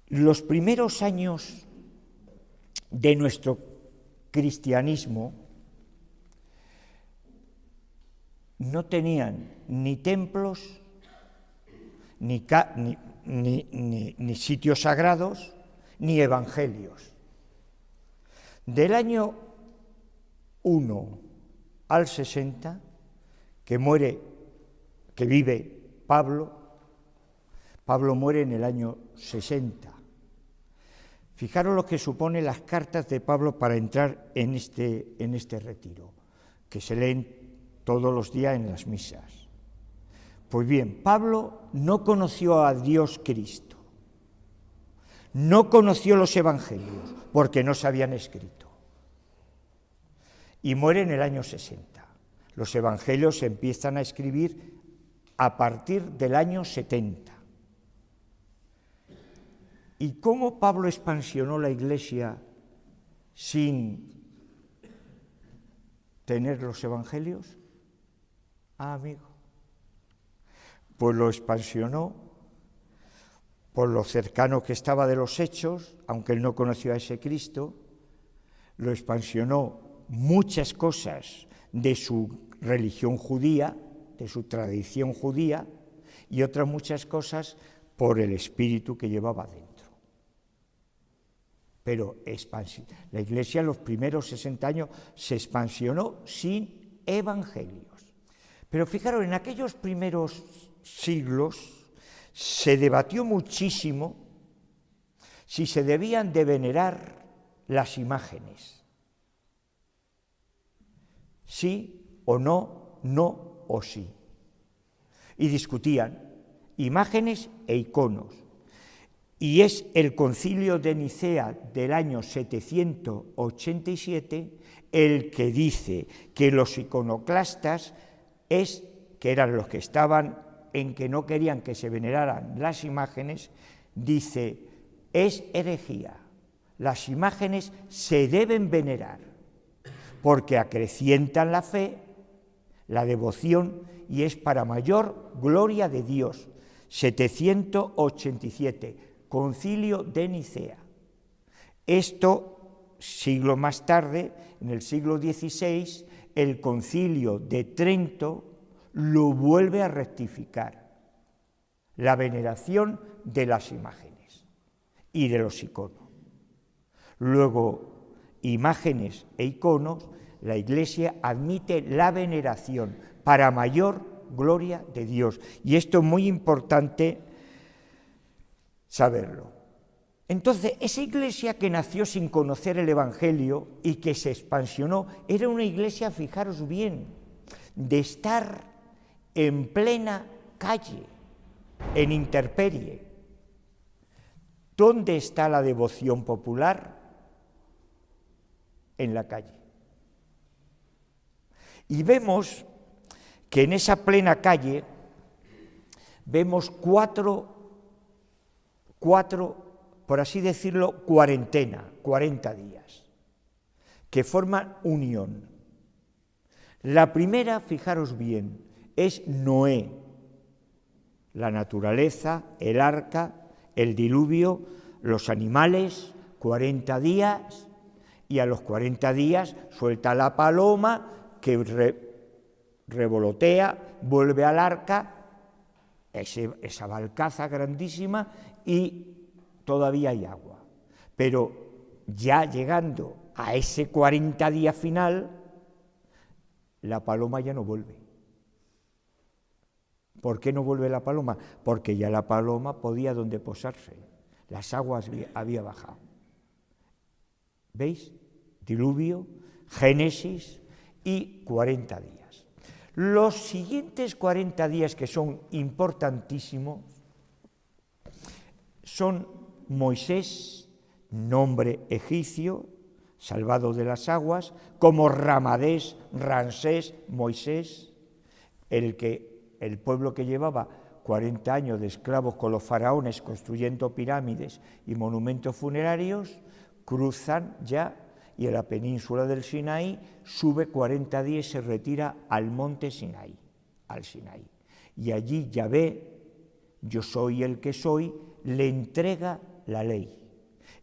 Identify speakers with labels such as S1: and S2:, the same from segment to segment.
S1: Los primeros años de nuestro cristianismo no tenían ni templos, ni sitios sagrados, ni evangelios. Del año 1 al 60, que vive Pablo muere en el año 60. Fijaros lo que supone las cartas de Pablo para entrar en este retiro, que se leen todos los días en las misas. Pues bien, Pablo no conoció a Dios Cristo, no conoció los evangelios, porque no se habían escrito, y muere en el año 60. Los evangelios se empiezan a escribir a partir del año 70. ¿Y cómo Pablo expansionó la Iglesia sin tener los evangelios? Amigo, pues lo expansionó por lo cercano que estaba de los hechos, aunque él no conoció a ese Cristo, lo expansionó muchas cosas de su religión judía, de su tradición judía, y otras muchas cosas por el espíritu que llevaba dentro. Pero la Iglesia en los primeros 60 años se expansionó sin evangelios. Pero fijaros, en aquellos primeros siglos se debatió muchísimo si se debían de venerar las imágenes. Sí o no, no o sí. Y discutían imágenes e iconos. Y es el Concilio de Nicea del año 787 el que dice que los iconoclastas que eran los que estaban en que no querían que se veneraran las imágenes, dice, es herejía. Las imágenes se deben venerar porque acrecientan la fe, la devoción y es para mayor gloria de Dios. 787, Concilio de Nicea. Esto, siglo más tarde, en el siglo XVI, el Concilio de Trento lo vuelve a rectificar. La veneración de las imágenes y de los iconos. Luego, imágenes e iconos, la Iglesia admite la veneración para mayor gloria de Dios. Y esto es muy importante saberlo. Entonces, esa Iglesia que nació sin conocer el Evangelio y que se expansionó, era una Iglesia, fijaros bien, de estar en plena calle, en intemperie. ¿Dónde está la devoción popular? En la calle. Y vemos que en esa plena calle vemos cuatro, por así decirlo, 40 días, que forman unión. La primera, fijaros bien, es Noé, la naturaleza, el arca, el diluvio, los animales, 40 días, y a los 40 días suelta la paloma que revolotea, vuelve al arca, esa barcaza grandísima, y todavía hay agua. Pero ya llegando a ese 40 días final, la paloma ya no vuelve. ¿Por qué no vuelve la paloma? Porque ya la paloma podía donde posarse, las aguas había bajado. ¿Veis? Diluvio, Génesis y 40 días. Los siguientes 40 días, que son importantísimos, son Moisés, nombre egipcio, salvado de las aguas, como Ramsés, Moisés, el pueblo que llevaba 40 años de esclavos con los faraones construyendo pirámides y monumentos funerarios, cruzan ya y en la península del Sinaí sube 40 días y se retira al monte Sinaí, al Sinaí. Y allí Yahvé, yo soy el que soy, le entrega la ley.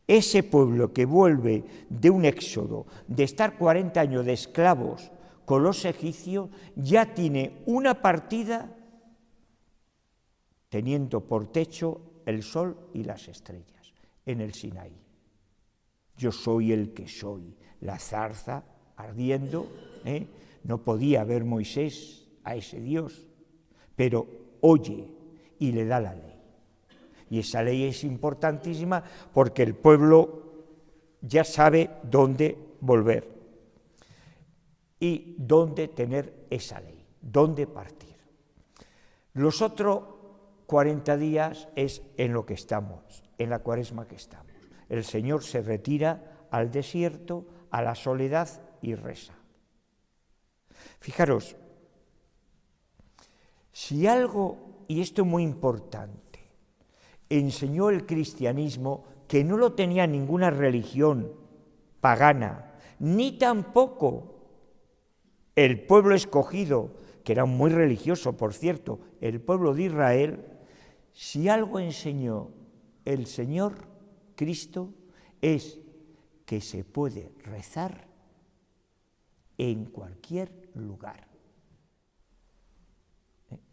S1: Ese pueblo que vuelve de un éxodo, de estar 40 años de esclavos con los egipcios, ya tiene una partida teniendo por techo el sol y las estrellas en el Sinaí. Yo soy el que soy, la zarza ardiendo, no podía ver Moisés a ese Dios, pero oye y le da la ley. Y esa ley es importantísima porque el pueblo ya sabe dónde volver y dónde tener esa ley, dónde partir. Los otros 40 días es en lo que estamos, en la Cuaresma que estamos. El Señor se retira al desierto, a la soledad y reza. Fijaros, si algo, y esto es muy importante, enseñó el cristianismo, que no lo tenía ninguna religión pagana, ni tampoco el pueblo escogido, que era muy religioso, por cierto, el pueblo de Israel, si algo enseñó el Señor Cristo es que se puede rezar en cualquier lugar.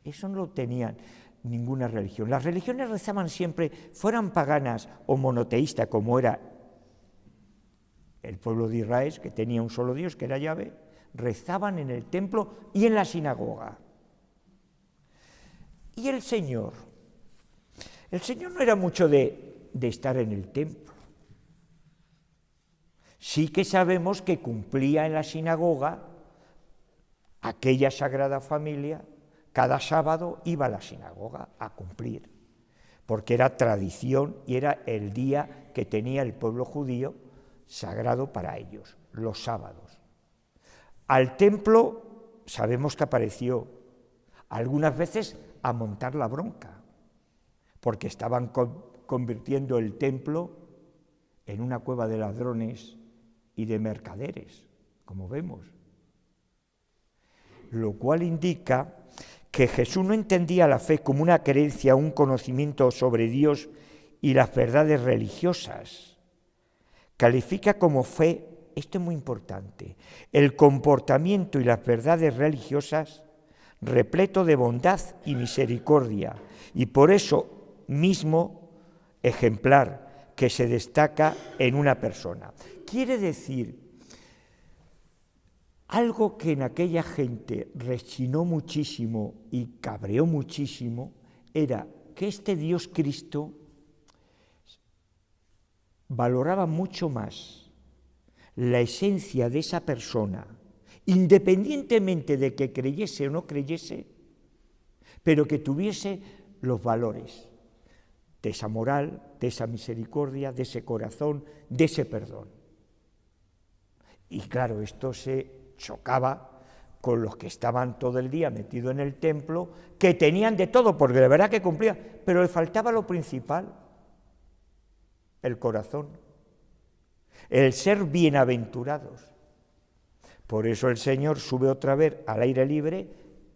S1: Eso no lo tenían ninguna religión. Las religiones rezaban siempre, fueran paganas o monoteístas, como era el pueblo de Israel, que tenía un solo Dios, que era Yahvé, rezaban en el templo y en la sinagoga. Y el Señor no era mucho de estar en el templo. Sí que sabemos que cumplía en la sinagoga aquella Sagrada Familia. Cada sábado iba a la sinagoga a cumplir, porque era tradición y era el día que tenía el pueblo judío sagrado para ellos, los sábados. Al templo sabemos que apareció algunas veces a montar la bronca, porque estaban convirtiendo el templo en una cueva de ladrones y de mercaderes, como vemos. Lo cual indica que Jesús no entendía la fe como una creencia, un conocimiento sobre Dios y las verdades religiosas. Califica como fe, esto es muy importante, el comportamiento y las verdades religiosas repleto de bondad y misericordia, y por eso mismo ejemplar que se destaca en una persona. Quiere decir, algo que en aquella gente rechinó muchísimo y cabreó muchísimo era que este Dios Cristo valoraba mucho más la esencia de esa persona, independientemente de que creyese o no creyese, pero que tuviese los valores de esa moral, de esa misericordia, de ese corazón, de ese perdón. Y claro, esto se chocaba con los que estaban todo el día metidos en el templo, que tenían de todo, porque de verdad que cumplían, pero le faltaba lo principal, el corazón, el ser bienaventurados. Por eso el Señor sube otra vez al aire libre,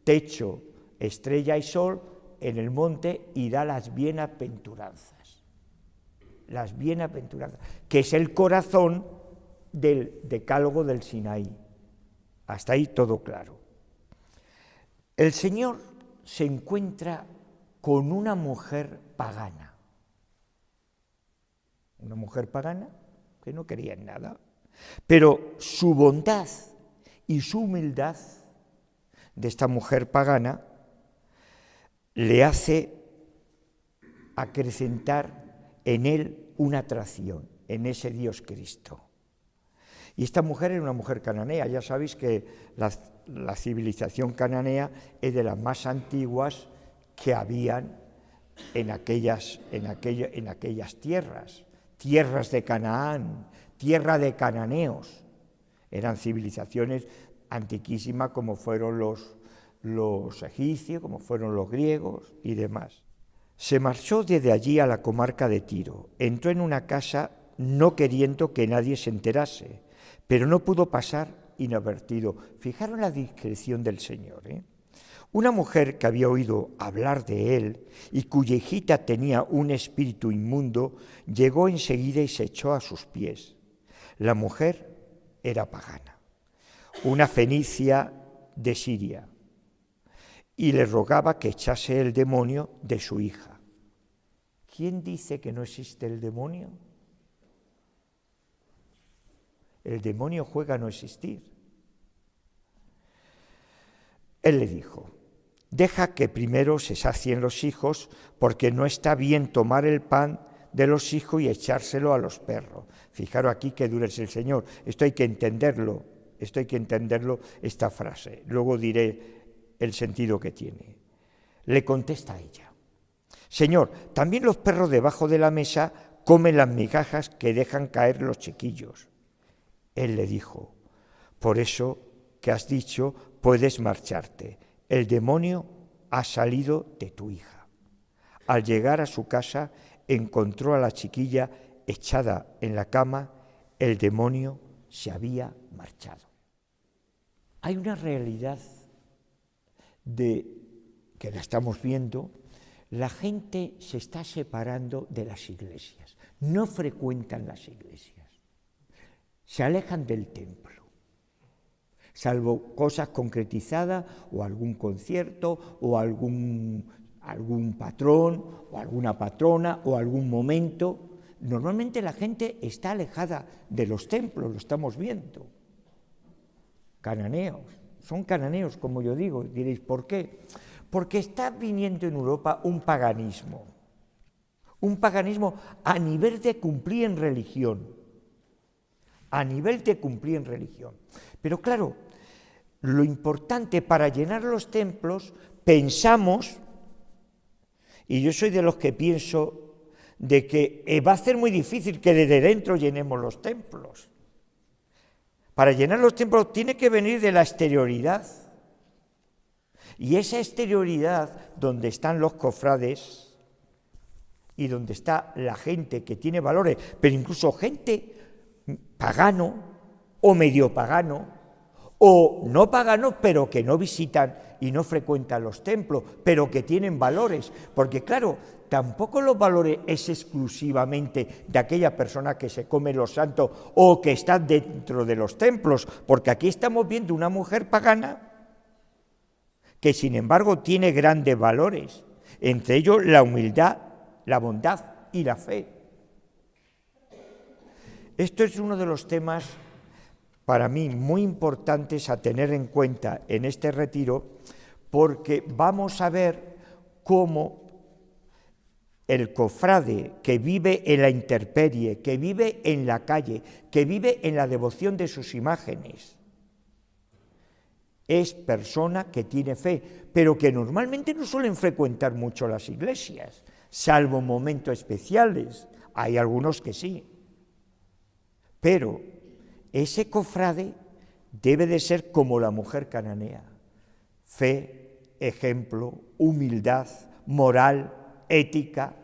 S1: techo, estrella y sol, en el monte, y da las bienaventuranzas. Las bienaventuranzas, que es el corazón del decálogo del Sinaí. Hasta ahí todo claro. El Señor se encuentra con una mujer pagana. Una mujer pagana que no quería nada. Pero su bondad y su humildad de esta mujer pagana le hace acrecentar en él una atracción, en ese Dios Cristo. Y esta mujer era una mujer cananea. Ya sabéis que la civilización cananea es de las más antiguas que habían en aquellas tierras de Canaán, tierra de cananeos. Eran civilizaciones antiquísimas como fueron los egipcios, como fueron los griegos y demás. Se marchó desde allí a la comarca de Tiro. Entró en una casa no queriendo que nadie se enterase, pero no pudo pasar inadvertido. Fijaros la discreción del Señor, Una mujer que había oído hablar de él y cuya hijita tenía un espíritu inmundo, llegó enseguida y se echó a sus pies. La mujer era pagana, una fenicia de Siria, y le rogaba que echase el demonio de su hija. ¿Quién dice que no existe el demonio? El demonio juega a no existir. Él le dijo: deja que primero se sacien los hijos, porque no está bien tomar el pan de los hijos y echárselo a los perros. Fijaros aquí qué duro es el Señor. Esto hay que entenderlo, esta frase. Luego diré el sentido que tiene. Le contesta ella: Señor, también los perros debajo de la mesa comen las migajas que dejan caer los chiquillos. Él le dijo: por eso que has dicho, puedes marcharte. El demonio ha salido de tu hija. Al llegar a su casa, encontró a la chiquilla echada en la cama. El demonio se había marchado. Hay una realidad que la estamos viendo. La gente se está separando de las iglesias, no frecuentan las iglesias, se alejan del templo, salvo cosas concretizadas o algún concierto o algún patrón o alguna patrona o algún momento. Normalmente la gente está alejada de los templos, lo estamos viendo. Cananeos, son cananeos, como yo digo. Diréis, ¿por qué? Porque está viniendo en Europa un paganismo a nivel de cumplir en religión, Pero claro, lo importante para llenar los templos, pensamos, y yo soy de los que pienso, de que va a ser muy difícil que desde dentro llenemos los templos. Para llenar los templos tiene que venir de la exterioridad. Y esa exterioridad, donde están los cofrades y donde está la gente que tiene valores, pero incluso gente pagano o medio pagano o no paganos, pero que no visitan y no frecuentan los templos, pero que tienen valores, porque claro, tampoco los valores es exclusivamente de aquella persona que se come los santos o que está dentro de los templos, porque aquí estamos viendo una mujer pagana que sin embargo tiene grandes valores, entre ellos la humildad, la bondad y la fe. Esto es uno de los temas para mí muy importantes a tener en cuenta en este retiro, porque vamos a ver cómo el cofrade que vive en la intemperie, que vive en la calle, que vive en la devoción de sus imágenes, es persona que tiene fe, pero que normalmente no suelen frecuentar mucho las iglesias, salvo momentos especiales. Hay algunos que sí. Pero ese cofrade debe de ser como la mujer cananea: fe, ejemplo, humildad, moral, ética.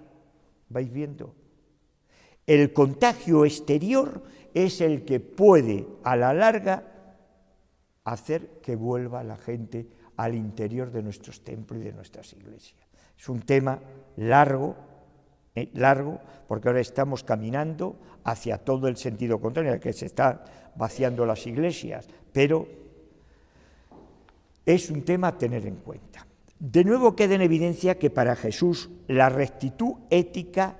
S1: ¿Vais viendo? El contagio exterior es el que puede, a la larga, hacer que vuelva la gente al interior de nuestros templos y de nuestras iglesias. Es un tema largo, porque ahora estamos caminando hacia todo el sentido contrario, al que se están vaciando las iglesias, pero es un tema a tener en cuenta. De nuevo queda en evidencia que para Jesús la rectitud ética,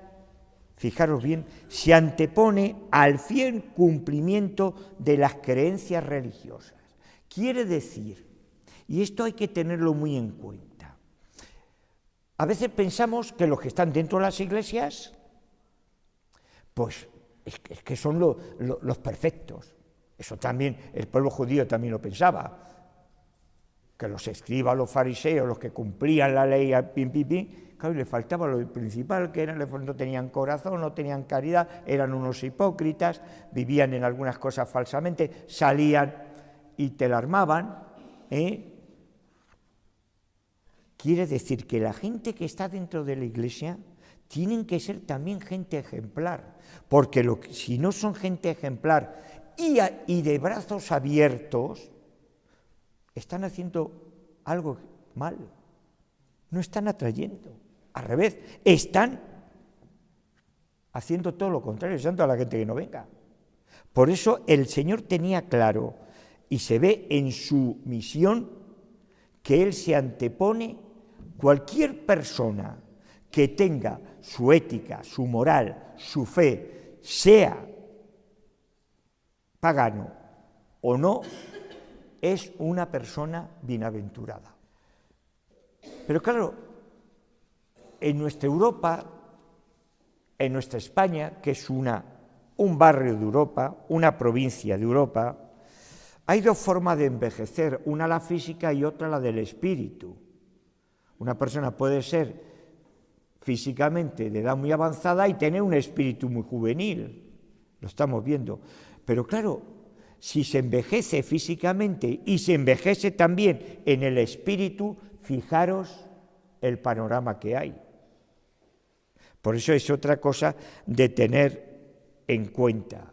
S1: fijaros bien, se antepone al fiel cumplimiento de las creencias religiosas. Quiere decir, y esto hay que tenerlo muy en cuenta, a veces pensamos que los que están dentro de las iglesias, pues es que son los perfectos. Eso también, el pueblo judío también lo pensaba, que los escribas, los fariseos, los que cumplían la ley, claro, le faltaba lo principal, que no tenían corazón, no tenían caridad, eran unos hipócritas, vivían en algunas cosas falsamente, salían y te la armaban, Quiere decir que la gente que está dentro de la iglesia tienen que ser también gente ejemplar, porque si no son gente ejemplar y de brazos abiertos, están haciendo algo mal. No están atrayendo. Al revés, están haciendo todo lo contrario, deseando a la gente que no venga. Por eso el Señor tenía claro, y se ve en su misión, que Él se antepone cualquier persona que tenga su ética, su moral, su fe, sea pagano o no, es una persona bienaventurada. Pero claro, en nuestra Europa, en nuestra España, que es un barrio de Europa, una provincia de Europa, hay dos formas de envejecer, una la física y otra la del espíritu. Una persona puede ser físicamente de edad muy avanzada y tener un espíritu muy juvenil, lo estamos viendo. Pero claro, si se envejece físicamente y se envejece también en el espíritu, fijaros el panorama que hay. Por eso es otra cosa de tener en cuenta.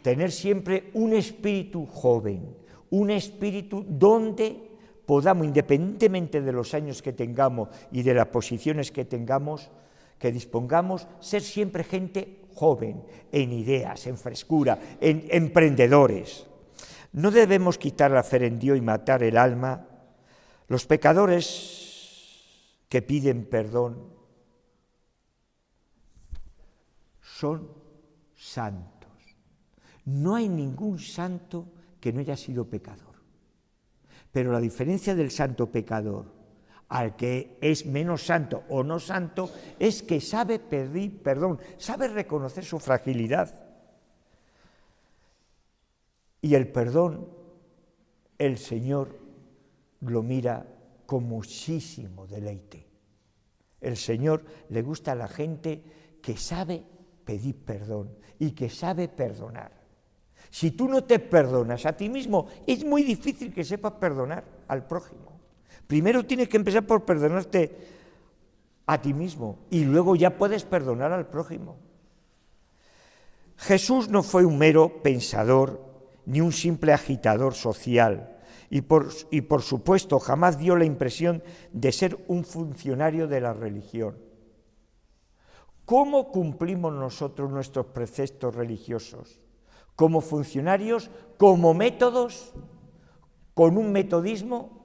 S1: Tener siempre un espíritu joven, un espíritu donde podamos, independientemente de los años que tengamos y de las posiciones que tengamos, que dispongamos, ser siempre gente joven, en ideas, en frescura, en emprendedores. No debemos quitar la fe en Dios y matar el alma. Los pecadores que piden perdón son santos. No hay ningún santo que no haya sido pecador. Pero la diferencia del santo pecador al que es menos santo o no santo es que sabe pedir perdón, sabe reconocer su fragilidad. Y el perdón, el Señor lo mira con muchísimo deleite. El Señor le gusta a la gente que sabe pedir perdón y que sabe perdonar. Si tú no te perdonas a ti mismo, es muy difícil que sepas perdonar al prójimo. Primero tienes que empezar por perdonarte a ti mismo y luego ya puedes perdonar al prójimo. Jesús no fue un mero pensador ni un simple agitador social y por supuesto jamás dio la impresión de ser un funcionario de la religión. ¿Cómo cumplimos nosotros nuestros preceptos religiosos? ¿Como funcionarios, como métodos, con un metodismo,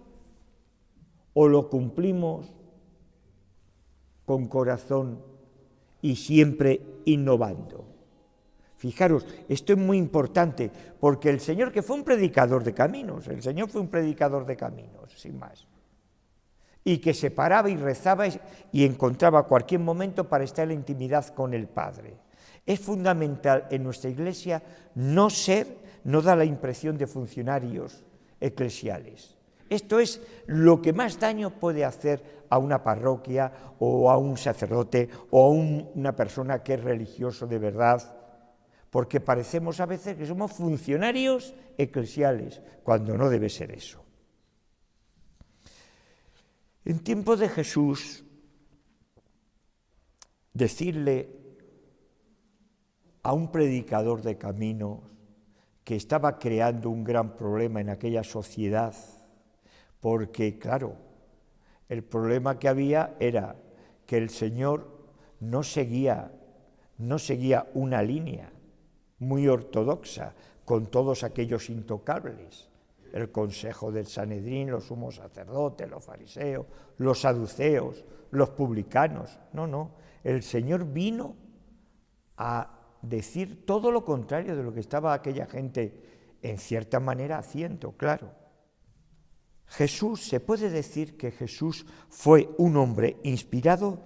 S1: o lo cumplimos con corazón y siempre innovando? Fijaros, esto es muy importante, porque el Señor, que fue un predicador de caminos, sin más, y que se paraba y rezaba y encontraba cualquier momento para estar en la intimidad con el Padre. Es fundamental en nuestra Iglesia no dar la impresión de funcionarios eclesiales. Esto es lo que más daño puede hacer a una parroquia o a un sacerdote o a una persona que es religioso de verdad, porque parecemos a veces que somos funcionarios eclesiales, cuando no debe ser eso. En tiempos de Jesús, decirle a un predicador de caminos que estaba creando un gran problema en aquella sociedad, porque, claro, el problema que había era que el Señor no seguía una línea muy ortodoxa con todos aquellos intocables, el consejo del Sanedrín, los sumos sacerdotes, los fariseos, los saduceos, los publicanos. No, el Señor vino a decir todo lo contrario de lo que estaba aquella gente en cierta manera haciendo, claro. Jesús, se puede decir que Jesús fue un hombre inspirado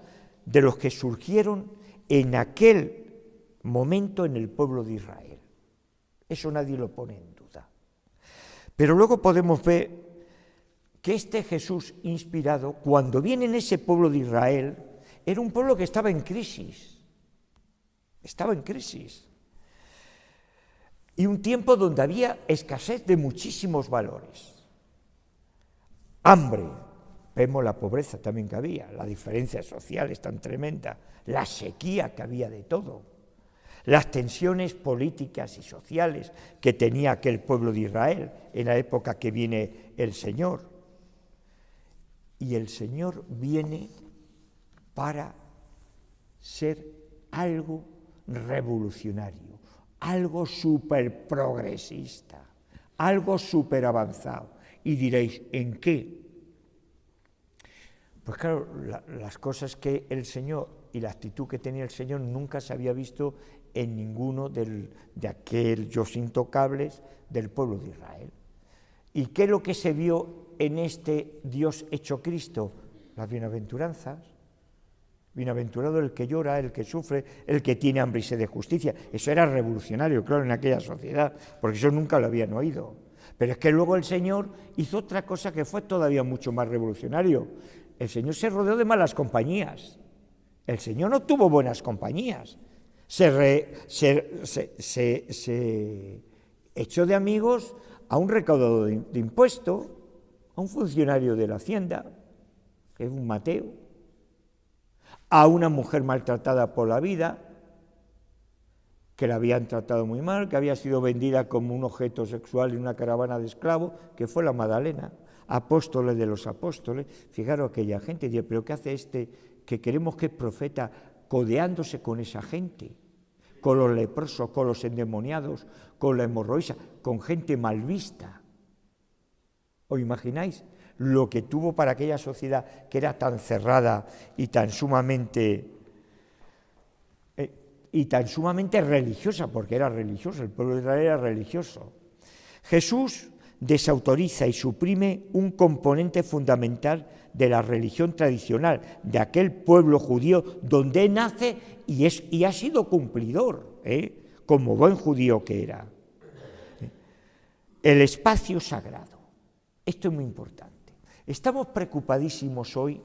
S1: de los que surgieron en aquel momento en el pueblo de Israel. Eso nadie lo pone en duda. Pero luego podemos ver que este Jesús inspirado, cuando viene en ese pueblo de Israel, era un pueblo que estaba en crisis. Y un tiempo donde había escasez de muchísimos valores. Hambre, vemos la pobreza también que había, la diferencia social es tan tremenda, la sequía que había de todo, las tensiones políticas y sociales que tenía aquel pueblo de Israel en la época que viene el Señor. Y el Señor viene para ser algo revolucionario, algo súper progresista, algo súper avanzado. Y diréis, ¿en qué? Pues claro, las cosas que el Señor y la actitud que tenía el Señor nunca se había visto en ninguno de aquellos intocables del pueblo de Israel. ¿Y qué es lo que se vio en este Dios hecho Cristo? Las bienaventuranzas. Bienaventurado el que llora, el que sufre, el que tiene hambre y sed de justicia. Eso era revolucionario, claro, en aquella sociedad, porque eso nunca lo habían oído. Pero es que luego el Señor hizo otra cosa que fue todavía mucho más revolucionario. El Señor se rodeó de malas compañías. El Señor no tuvo buenas compañías. Se echó de amigos a un recaudador de impuestos, a un funcionario de la Hacienda, que es un Mateo, a una mujer maltratada por la vida, que la habían tratado muy mal, que había sido vendida como un objeto sexual en una caravana de esclavos, que fue la Magdalena, apóstoles de los apóstoles. Fijaros aquella gente, dice, pero ¿qué hace este que queremos que es profeta codeándose con esa gente? Con los leprosos, con los endemoniados, con la hemorroísa, con gente mal vista. ¿Os imagináis lo que tuvo para aquella sociedad que era tan cerrada y tan sumamente religiosa, porque era religioso, el pueblo de Israel era religioso? Jesús desautoriza y suprime un componente fundamental de la religión tradicional, de aquel pueblo judío donde nace y ha sido cumplidor, como buen judío que era. El espacio sagrado. Esto es muy importante. Estamos preocupadísimos hoy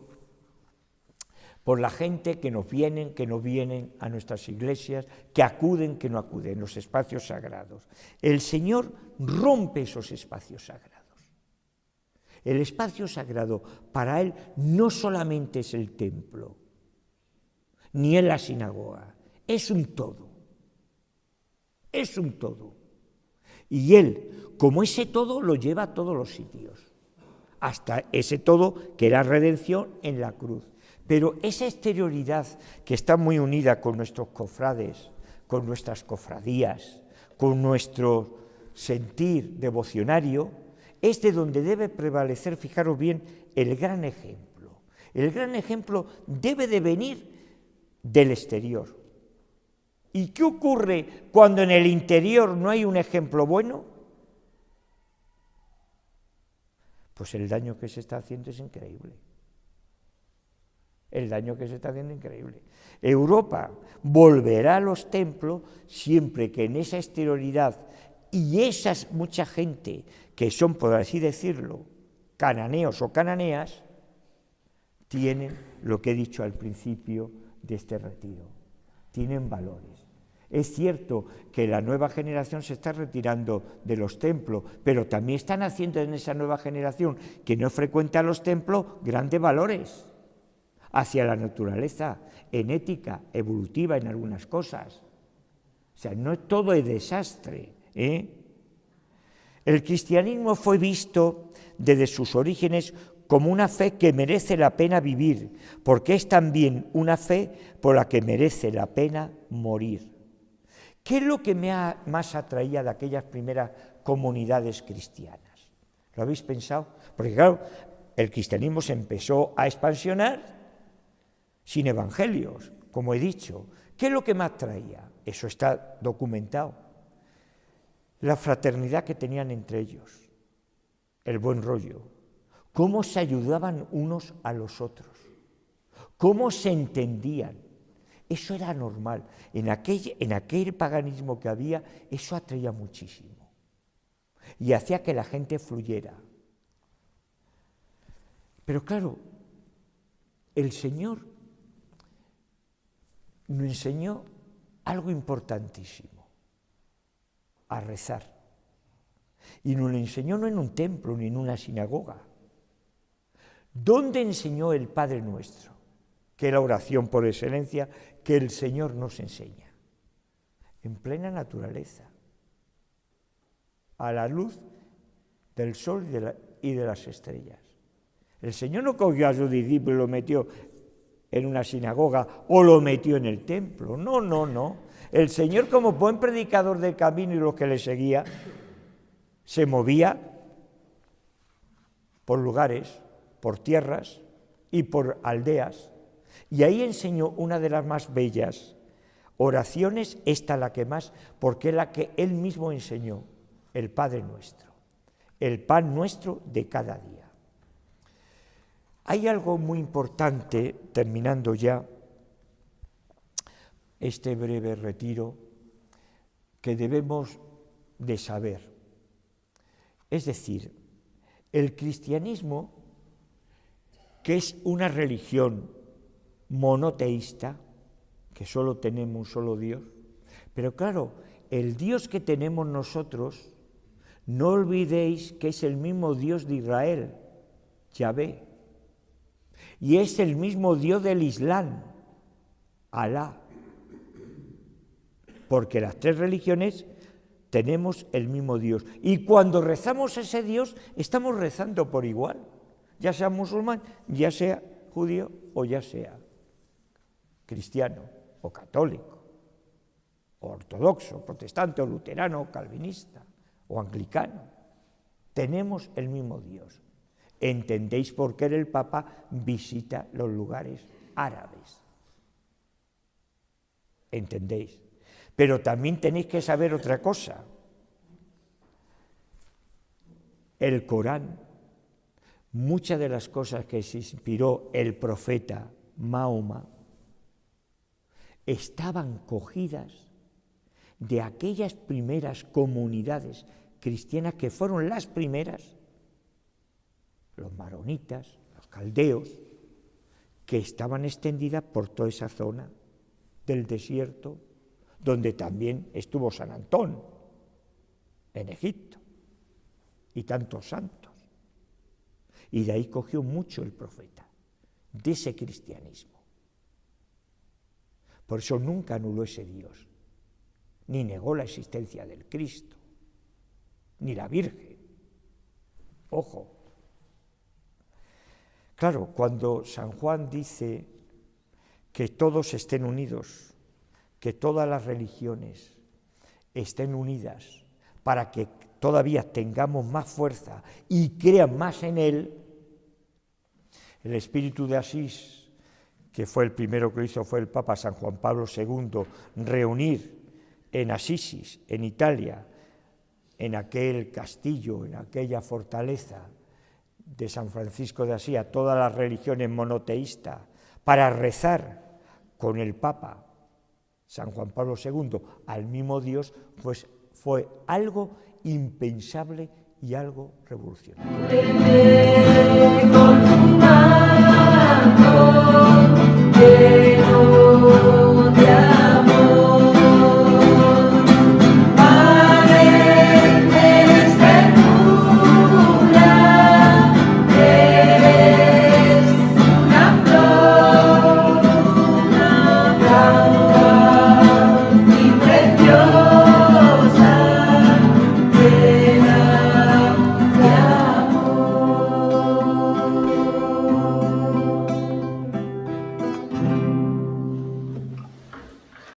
S1: por la gente que no vienen a nuestras iglesias, que acuden, que no acuden, los espacios sagrados. El Señor rompe esos espacios sagrados. El espacio sagrado para Él no solamente es el templo, ni es la sinagoga, es un todo. Es un todo. Y Él, como ese todo, lo lleva a todos los sitios, hasta ese todo que era redención en la cruz. Pero esa exterioridad que está muy unida con nuestros cofrades, con nuestras cofradías, con nuestro sentir devocionario, es de donde debe prevalecer, fijaros bien, el gran ejemplo. El gran ejemplo debe de venir del exterior. ¿Y qué ocurre cuando en el interior no hay un ejemplo bueno? Pues el daño que se está haciendo es increíble. El daño que se está haciendo es increíble. Europa volverá a los templos siempre que en esa exterioridad y esas mucha gente que son, por así decirlo, cananeos o cananeas, tienen lo que he dicho al principio de este retiro, tienen valores. Es cierto que la nueva generación se está retirando de los templos, pero también están haciendo en esa nueva generación que no frecuenta los templos grandes valores hacia la naturaleza, en ética, evolutiva en algunas cosas. O sea, no todo es desastre, El cristianismo fue visto desde sus orígenes como una fe que merece la pena vivir, porque es también una fe por la que merece la pena morir. ¿Qué es lo que más atraía de aquellas primeras comunidades cristianas? ¿Lo habéis pensado? Porque claro, el cristianismo se empezó a expansionar sin evangelios, como he dicho. ¿Qué es lo que más traía? Eso está documentado. La fraternidad que tenían entre ellos, el buen rollo, cómo se ayudaban unos a los otros, cómo se entendían. Eso era normal. En aquel paganismo que había, eso atraía muchísimo y hacía que la gente fluyera. Pero claro, el Señor nos enseñó algo importantísimo, a rezar. Y nos lo enseñó no en un templo ni en una sinagoga. ¿Dónde enseñó el Padre Nuestro? Que es la oración por excelencia que el Señor nos enseña. En plena naturaleza, a la luz del sol y de las estrellas. El Señor no cogió a sus discípulos y lo metió en una sinagoga o lo metió en el templo. No, no, no. El Señor, como buen predicador del camino y los que le seguía, se movía por lugares, por tierras y por aldeas. Y ahí enseñó una de las más bellas oraciones, esta la que más, porque es la que él mismo enseñó, el Padre Nuestro, el pan nuestro de cada día. Hay algo muy importante, terminando ya este breve retiro, que debemos de saber. Es decir, el cristianismo, que es una religión monoteísta, que solo tenemos un solo Dios, pero claro, el Dios que tenemos nosotros, no olvidéis que es el mismo Dios de Israel, Yahvé, y es el mismo Dios del Islam, Alá, porque las tres religiones tenemos el mismo Dios, y cuando rezamos a ese Dios, estamos rezando por igual, ya sea musulmán, ya sea judío o ya sea cristiano o católico, o ortodoxo, protestante, o luterano, o calvinista, o anglicano. Tenemos el mismo Dios. ¿Entendéis por qué el Papa visita los lugares árabes? ¿Entendéis? Pero también tenéis que saber otra cosa. El Corán, muchas de las cosas que se inspiró el profeta Mahoma, estaban cogidas de aquellas primeras comunidades cristianas que fueron las primeras, los maronitas, los caldeos, que estaban extendidas por toda esa zona del desierto, donde también estuvo San Antón, en Egipto, y tantos santos. Y de ahí cogió mucho el profeta, de ese cristianismo. Por eso nunca anuló ese Dios, ni negó la existencia del Cristo, ni la Virgen. Ojo. Claro, cuando San Juan dice que todos estén unidos, que todas las religiones estén unidas para que todavía tengamos más fuerza y crean más en Él, el espíritu de Asís, que fue el primero que hizo, fue el Papa San Juan Pablo II, reunir en Asís, en Italia, en aquel castillo, en aquella fortaleza de San Francisco de Asís, a todas las religiones monoteístas, para rezar con el Papa San Juan Pablo II al mismo Dios, pues fue algo impensable y algo revolucionario.